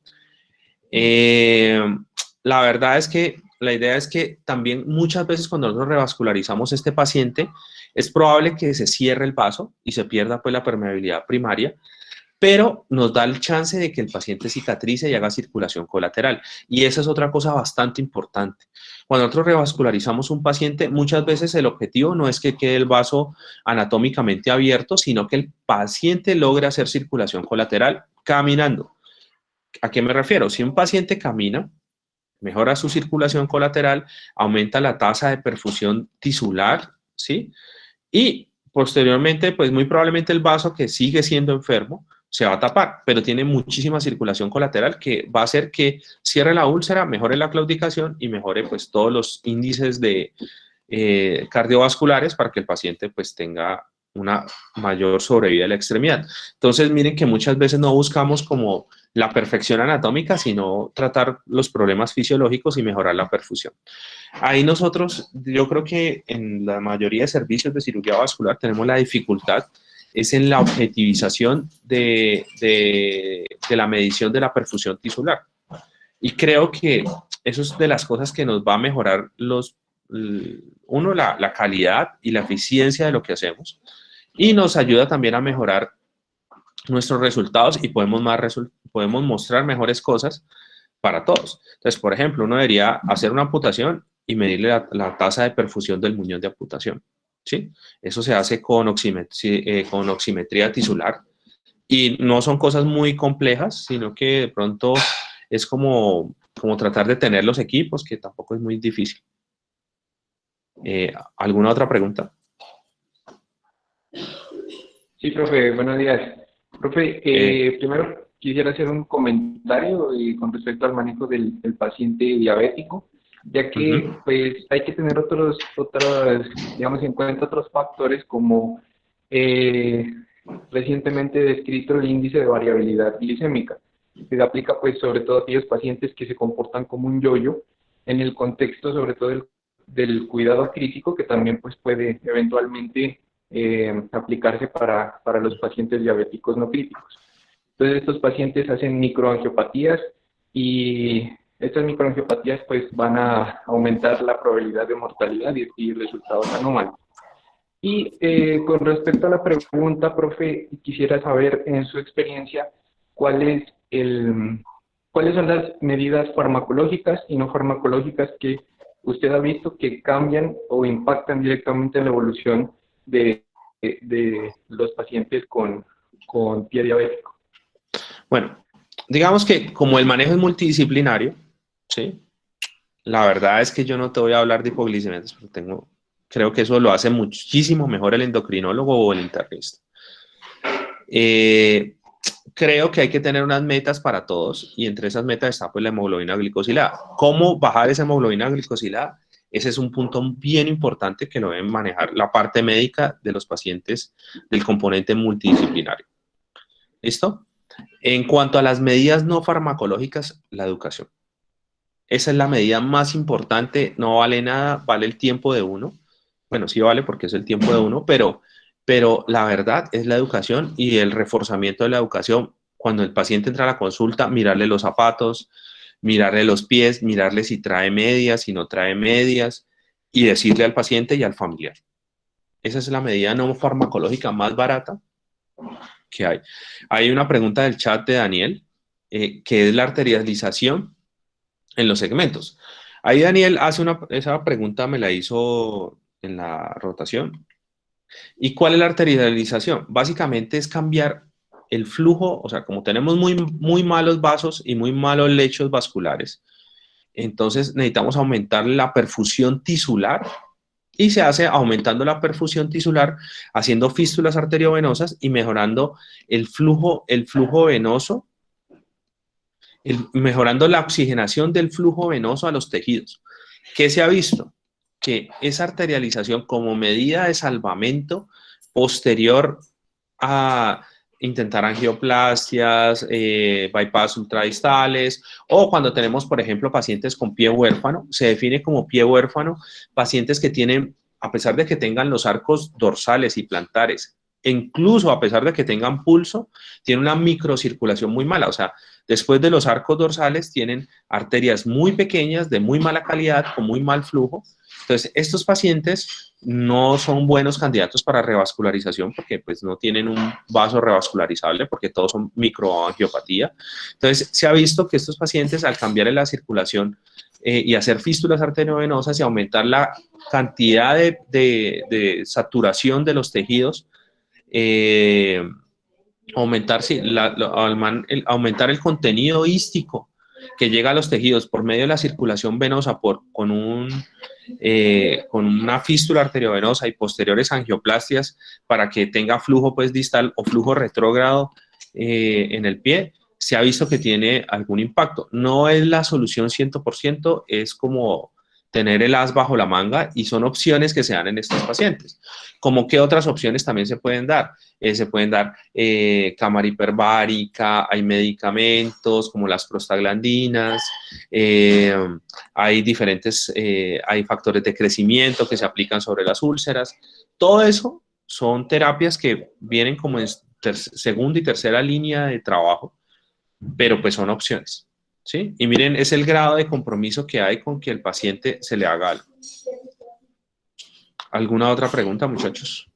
La verdad es que la idea es que también muchas veces cuando nosotros revascularizamos este paciente, es probable que se cierre el vaso y se pierda pues la permeabilidad primaria, pero nos da el chance de que el paciente cicatrice y haga circulación colateral. Y esa es otra cosa bastante importante. Cuando nosotros revascularizamos un paciente, muchas veces el objetivo no es que quede el vaso anatómicamente abierto, sino que el paciente logre hacer circulación colateral caminando. ¿A qué me refiero? Si un paciente camina, mejora su circulación colateral, aumenta la tasa de perfusión tisular, ¿sí? Y posteriormente, pues muy probablemente el vaso que sigue siendo enfermo se va a tapar, pero tiene muchísima circulación colateral que va a hacer que cierre la úlcera, mejore la claudicación y mejore pues todos los índices de cardiovasculares para que el paciente pues tenga una mayor sobrevida de la extremidad. Entonces, miren que muchas veces no buscamos como la perfección anatómica, sino tratar los problemas fisiológicos y mejorar la perfusión. Ahí nosotros, yo creo que en la mayoría de servicios de cirugía vascular tenemos la dificultad, es en la objetivización de la medición de la perfusión tisular. Y creo que eso es de las cosas que nos va a mejorar la calidad y la eficiencia de lo que hacemos, y nos ayuda también a mejorar nuestros resultados y podemos mostrar mejores cosas para todos. Entonces, por ejemplo, uno debería hacer una amputación y medirle la tasa de perfusión del muñón de amputación, ¿sí? Eso se hace con oximetría tisular y no son cosas muy complejas, sino que de pronto es como tratar de tener los equipos, que tampoco es muy difícil. ¿Alguna otra pregunta? Sí, profe, buenos días. Profe, primero quisiera hacer un comentario con respecto al manejo del paciente diabético, ya que pues hay que tener digamos, en cuenta otros factores como recientemente descrito el índice de variabilidad glicémica, que se aplica pues sobre todo a aquellos pacientes que se comportan como un yo-yo en el contexto sobre todo del cuidado crítico, que también pues puede eventualmente aplicarse para los pacientes diabéticos no críticos. Entonces estos pacientes hacen microangiopatías y estas microangiopatías pues van a aumentar la probabilidad de mortalidad y resultados anómalos. Y con respecto a la pregunta, profe, quisiera saber en su experiencia cuáles son las medidas farmacológicas y no farmacológicas que usted ha visto que cambian o impactan directamente en la evolución de los pacientes con pie diabético. Bueno, digamos que como el manejo es multidisciplinario, ¿sí? La verdad es que yo no te voy a hablar de hipoglicemias, porque creo que eso lo hace muchísimo mejor el endocrinólogo o el internista. Creo que hay que tener unas metas para todos, y entre esas metas está pues la hemoglobina glicosilada. ¿Cómo bajar esa hemoglobina glicosilada? Ese es un punto bien importante que lo deben manejar la parte médica de los pacientes del componente multidisciplinario. ¿Listo? En cuanto a las medidas no farmacológicas, la educación. Esa es la medida más importante, no vale nada, vale el tiempo de uno. Bueno, sí vale porque es el tiempo de uno, pero la verdad es la educación y el reforzamiento de la educación. Cuando el paciente entra a la consulta, mirarle los zapatos, mirarle los pies, mirarle si trae medias, si no trae medias, y decirle al paciente y al familiar. Esa es la medida no farmacológica más barata que hay. Hay una pregunta del chat de Daniel, que es la arterialización en los segmentos. Ahí Daniel hace esa pregunta, me la hizo en la rotación. ¿Y cuál es la arterialización? Básicamente es cambiar el flujo, o sea, como tenemos muy malos vasos y muy malos lechos vasculares, entonces necesitamos aumentar la perfusión tisular, y se hace aumentando la perfusión tisular, haciendo fístulas arteriovenosas y mejorando el flujo venoso, mejorando la oxigenación del flujo venoso a los tejidos. ¿Qué se ha visto? Que esa arterialización como medida de salvamento posterior a intentar angioplastias, bypass ultradistales, o cuando tenemos, por ejemplo, pacientes con pie huérfano, se define como pie huérfano pacientes que tienen, a pesar de que tengan los arcos dorsales y plantares, incluso a pesar de que tengan pulso, tienen una microcirculación muy mala. O sea, después de los arcos dorsales tienen arterias muy pequeñas, de muy mala calidad, con muy mal flujo. Entonces, estos pacientes no son buenos candidatos para revascularización porque pues no tienen un vaso revascularizable, porque todos son microangiopatía. Entonces, se ha visto que estos pacientes, al cambiar en la circulación y hacer fístulas arteriovenosas y aumentar la cantidad de saturación de los tejidos, aumentar el contenido hístico que llega a los tejidos por medio de la circulación venosa con una fístula arteriovenosa y posteriores angioplastias para que tenga flujo pues distal o flujo retrógrado en el pie, se ha visto que tiene algún impacto. No es la solución 100%, es como tener el as bajo la manga y son opciones que se dan en estos pacientes. ¿Cómo qué otras opciones también se pueden dar? Se pueden dar cámara hiperbárica, hay medicamentos como las prostaglandinas, hay diferentes, hay factores de crecimiento que se aplican sobre las úlceras. Todo eso son terapias que vienen como en segunda y tercera línea de trabajo, pero pues son opciones, ¿sí? Y miren, es el grado de compromiso que hay con que el paciente se le haga algo. ¿Alguna otra pregunta, muchachos?